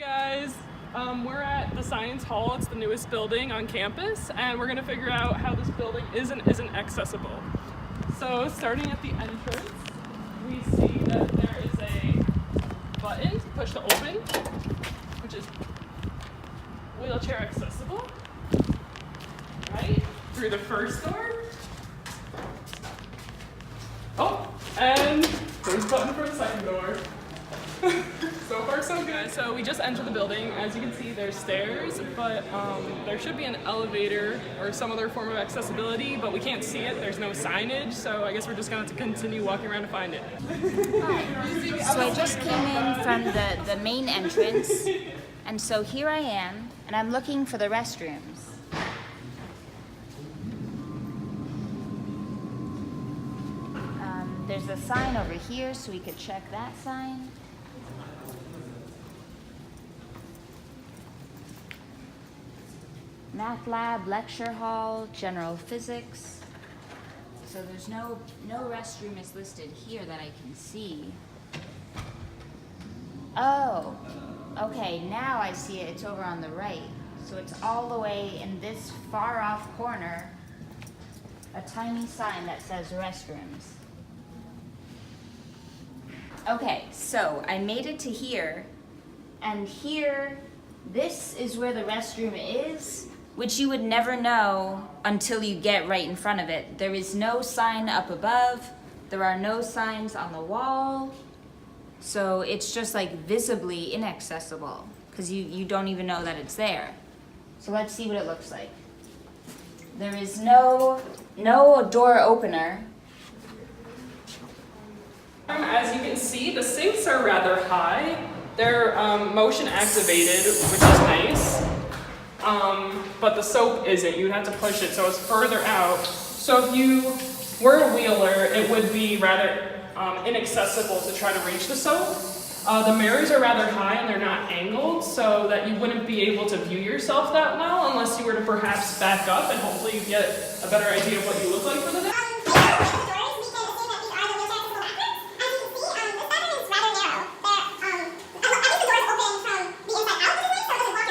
Guys, we're at the Science Hall. It's the newest building on campus, and we're gonna figure out how this building is and isn't accessible. So starting at the entrance, we see that there is a button to push to open, which is wheelchair accessible, right? Through the first door. Oh, and there's a button for the second door. So far so good. So we just entered the building. As you can see, there's stairs, but there should be an elevator or some other form of accessibility, but we can't see it. There's no signage, so I guess we're just gonna have to continue walking around to find it. So I just came in from the main entrance, and so here I am, and I'm looking for the restrooms. There's a sign over here, so we could check that sign. Math lab, lecture hall, general physics. So there's no restroom is listed here that I can see. Oh, okay, now I see it. It's over on the right. So it's all the way in this far off corner, a tiny sign that says restrooms. Okay, so I made it to here, and here, this is where the restroom is, which you would never know until you get right in front of it. There is no sign up above, there are no signs on the wall, so it's just like visibly inaccessible, because you don't even know that it's there. So let's see what it looks like. There is no door opener. As you can see, the sinks are rather high. They're motion activated, which is nice. But the soap isn't. You'd have to push it, so it's further out. So if you were a wheeler, it would be rather inaccessible to try to reach the soap. The mirrors are rather high and they're not angled, so that you wouldn't be able to view yourself that well unless you were to perhaps back up and hopefully you get a better idea of what you look like for the day.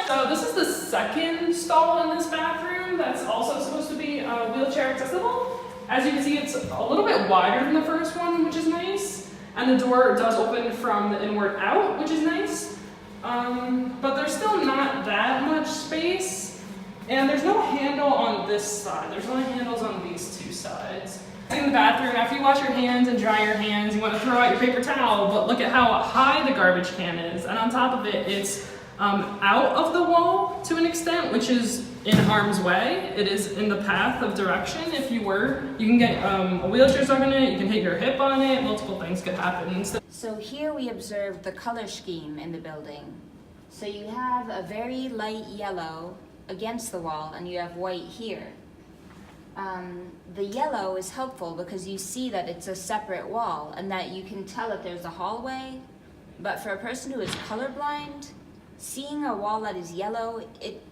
So this is the second stall in this bathroom that's also supposed to be wheelchair accessible. As you can see, it's a little bit wider than the first one, which is nice. And the door does open from the inward out, which is nice. But there's still not that much space. And there's no handle on this side. There's only handles on these two sides. In the bathroom, after you wash your hands and dry your hands, you want to throw out your paper towel, but look at how high the garbage can is. And on top of it, it's out of the wall to an extent, which is in harm's way. It is in the path of direction. If you can get a wheelchair stuck in it, you can hit your hip on it, multiple things could happen. So here we observe the color scheme in the building. So you have a very light yellow against the wall, and you have white here. The yellow is helpful because you see that it's a separate wall and that you can tell that there's a hallway, but for a person who is colorblind, seeing a wall that is yellow,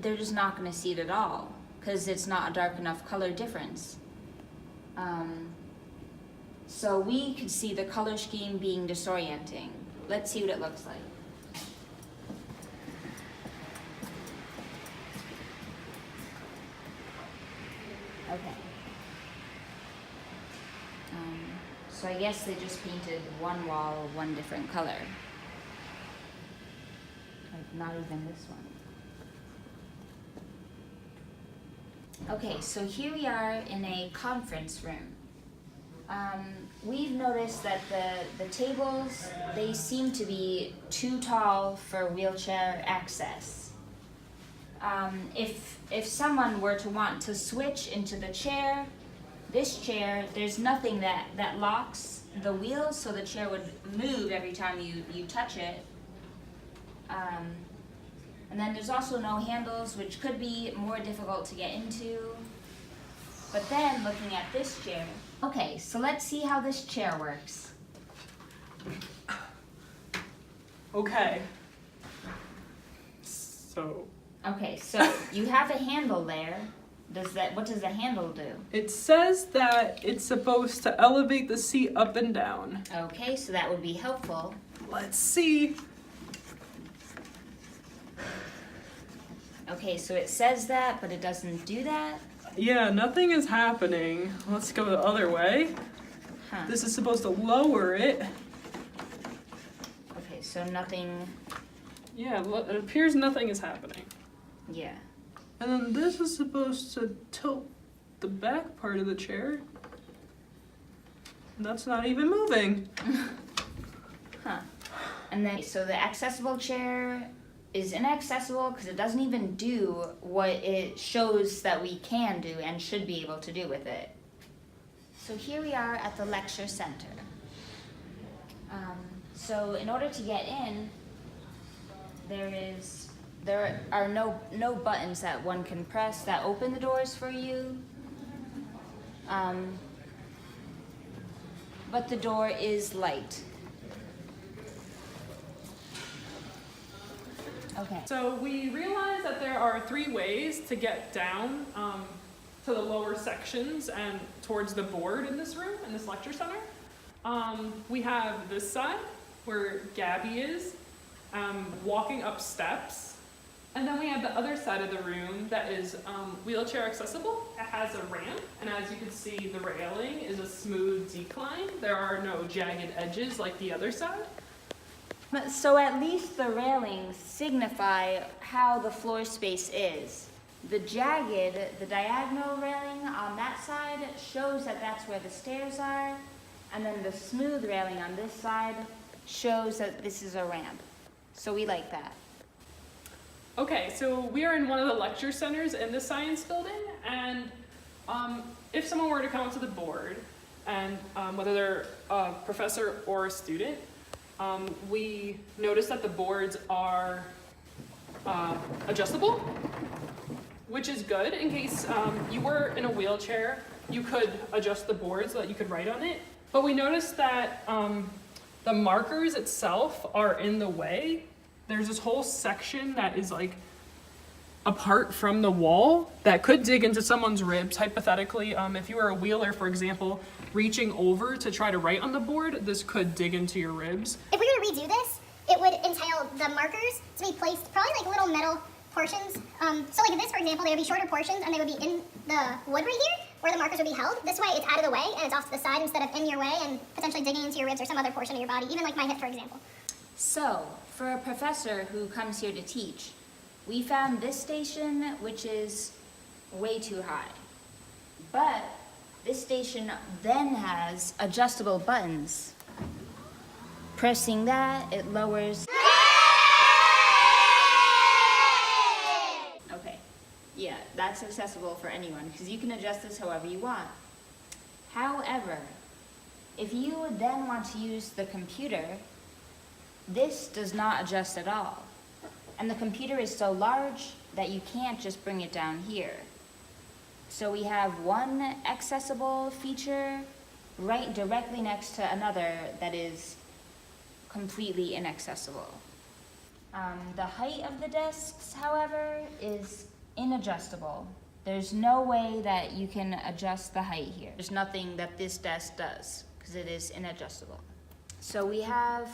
they're just not going to see it at all because it's not a dark enough color difference. So we could see the color scheme being disorienting. Let's see what it looks like. Okay. So I guess they just painted one wall one different color. Not even this one. Okay, so here we are in a conference room. We've noticed that the tables, they seem to be too tall for wheelchair access. If someone were to want to switch into the chair, this chair, there's nothing that locks the wheels, so the chair would move every time you touch it. And then there's also no handles, which could be more difficult to get into. But then looking at this chair, okay, so let's see how this chair works. Okay. Okay, so you have a handle there. What does the handle do? It says that it's supposed to elevate the seat up and down. Okay, so that would be helpful. Let's see. Okay, so it says that, but it doesn't do that? Yeah, nothing is happening. Let's go the other way. Huh. This is supposed to lower it. Okay, so nothing, Yeah, it appears nothing is happening. yeah. And then this is supposed to tilt the back part of the chair. That's not even moving. Huh. And then, so the accessible chair is inaccessible because it doesn't even do what it shows that we can do and should be able to do with it. So here we are at the lecture center. So in order to get in, there are no buttons that one can press that open the doors for you. But the door is light. Okay. So we realized that there are 3 ways to get down to the lower sections and towards the board in this room, in this lecture center. We have this side where Gabby is walking up steps. And then we have the other side of the room that is wheelchair accessible. It has a ramp, and as you can see, the railing is a smooth decline. There are no jagged edges like the other side. So at least the railings signify how the floor space is. The diagonal railing on that side shows that that's where the stairs are, and then the smooth railing on this side shows that this is a ramp. So we like that. Okay, so we are in one of the lecture centers in the science building, and if someone were to come up to the board, and whether they're a professor or a student, we noticed that the boards are adjustable, which is good in case you were in a wheelchair. You could adjust the board so that you could write on it. But we noticed that the markers itself are in the way. There's this whole section that is like apart from the wall that could dig into someone's ribs, hypothetically. If you were a wheeler, for example, reaching over to try to write on the board, this could dig into your ribs. If we were to redo this, it would entail the markers to be placed probably like little metal portions. So like in this, for example, they would be shorter portions and they would be in the wood right here where the markers would be held. This way it's out of the way and it's off to the side instead of in your way and potentially digging into your ribs or some other portion of your body, even like my hip, for example. So, for a professor who comes here to teach, we found this station, which is way too high. But this station then has adjustable buttons. Pressing that, it lowers. Okay, yeah, that's accessible for anyone because you can adjust this however you want. However, if you then want to use the computer, this does not adjust at all. And the computer is so large that you can't just bring it down here. So we have one accessible feature right directly next to another that is completely inaccessible. The height of the desks, however, is inadjustable. There's no way that you can adjust the height here. There's nothing that this desk does because it is inadjustable. So we have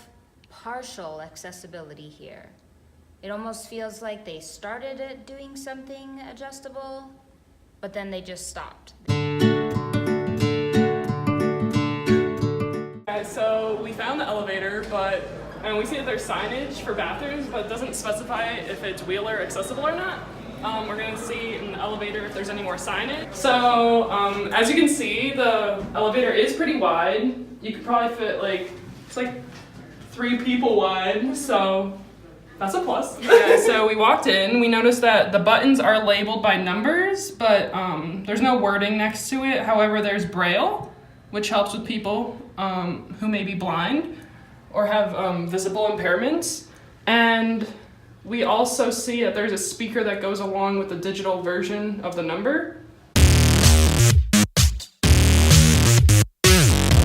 partial accessibility here. It almost feels like they started at doing something adjustable, but then they just stopped. So we found the elevator, and we see that there's signage for bathrooms, but it doesn't specify if it's wheeler accessible or not. We're gonna see in the elevator if there's any more signage. So as you can see, the elevator is pretty wide. You could probably fit it's like 3 people wide, so that's a plus. Yeah, so we walked in, we noticed that the buttons are labeled by numbers, but there's no wording next to it. However, there's Braille, which helps with people who may be blind or have visible impairments. And we also see that there's a speaker that goes along with the digital version of the number.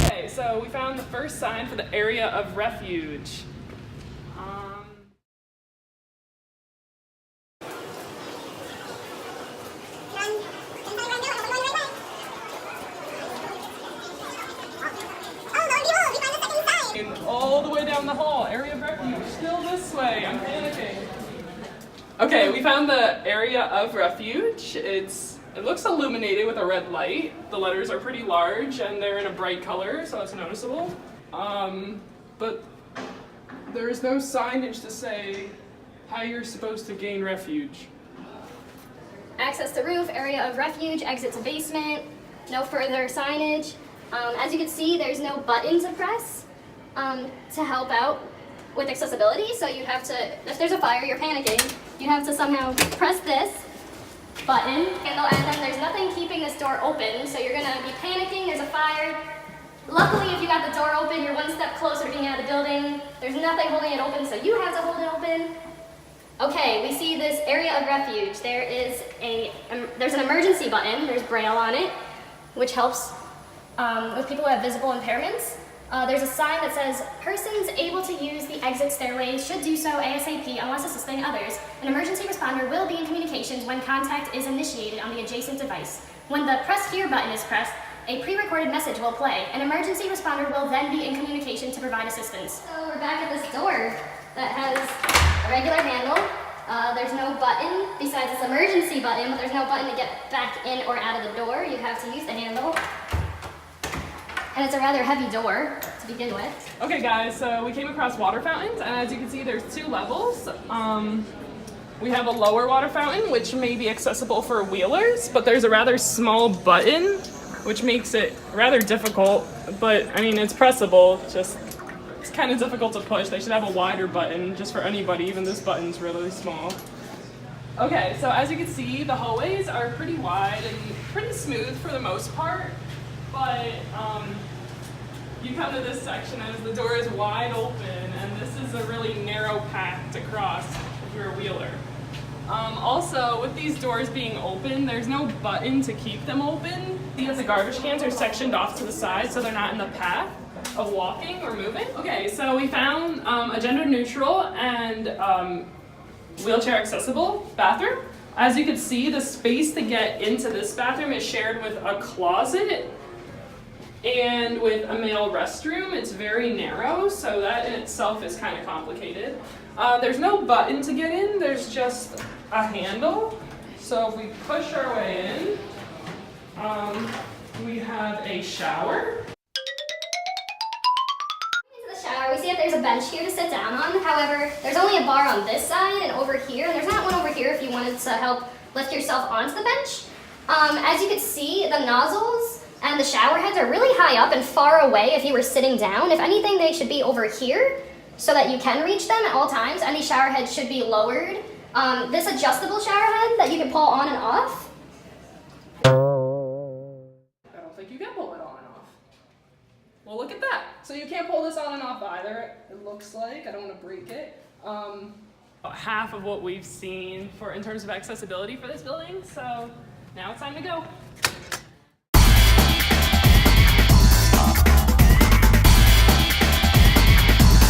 Okay, so we found the first sign for the area of refuge. All the way down the hall, area of refuge, still this way, I'm panicking. Okay, we found the area of refuge. It looks illuminated with a red light. The letters are pretty large and they're in a bright color, so it's noticeable. But there is no signage to say how you're supposed to gain refuge. Access to roof, area of refuge, exit to basement, no further signage. As you can see, there's no button to press to help out with accessibility. So you'd have to, if there's a fire, you're panicking, you'd have to somehow press this button, and then there's nothing keeping this door open. So you're gonna be panicking, there's a fire. Luckily, if you got the door open, you're one step closer to being out of the building. There's nothing holding it open, so you have to hold it open. Okay, we see this area of refuge. There's an emergency button. There's Braille on it, which helps with people who have visible impairments. There's a sign that says, persons able to use the exit stairways should do so ASAP unless assisting others. An emergency responder will be in communications when contact is initiated on the adjacent device. When the press here button is pressed, a pre-recorded message will play. An emergency responder will then be in communication to provide assistance. So we're back at this door that has a regular handle. There's no button besides this emergency button, but there's no button to get back in or out of the door. You have to use the handle. And it's a rather heavy door to begin with. Okay guys, so we came across water fountains, and as you can see there's 2 levels. We have a lower water fountain, which may be accessible for wheelers, but there's a rather small button, which makes it rather difficult, but I mean, it's pressable, just it's kind of difficult to push. They should have a wider button just for anybody, even this button's really small. Okay, so as you can see, the hallways are pretty wide and pretty smooth for the most part, but you come to this section as the door is wide open, and this is a really narrow path to cross if you're a wheeler. Also, with these doors being open, there's no button to keep them open. The garbage cans are sectioned off to the side so they're not in the path of walking or moving. Okay, so we found a gender neutral and wheelchair accessible bathroom. As you can see, the space to get into this bathroom is shared with a closet and with a male restroom. It's very narrow, so that in itself is kind of complicated. There's no button to get in, there's just a handle. So if we push our way in, we have a shower. Into the shower, we see that there's a bench here to sit down on. However, there's only a bar on this side and over here, and there's not one over here if you wanted to help lift yourself onto the bench. As you can see, the nozzles and the shower heads are really high up and far away if you were sitting down. If anything, they should be over here so that you can reach them at all times. Any shower head should be lowered. This adjustable shower head that you can pull on and off. I don't think you can pull it on and off. Well, look at that. So you can't pull this on and off either, it looks like. I don't want to break it. Half of what we've seen in terms of accessibility for this building, so now it's time to go.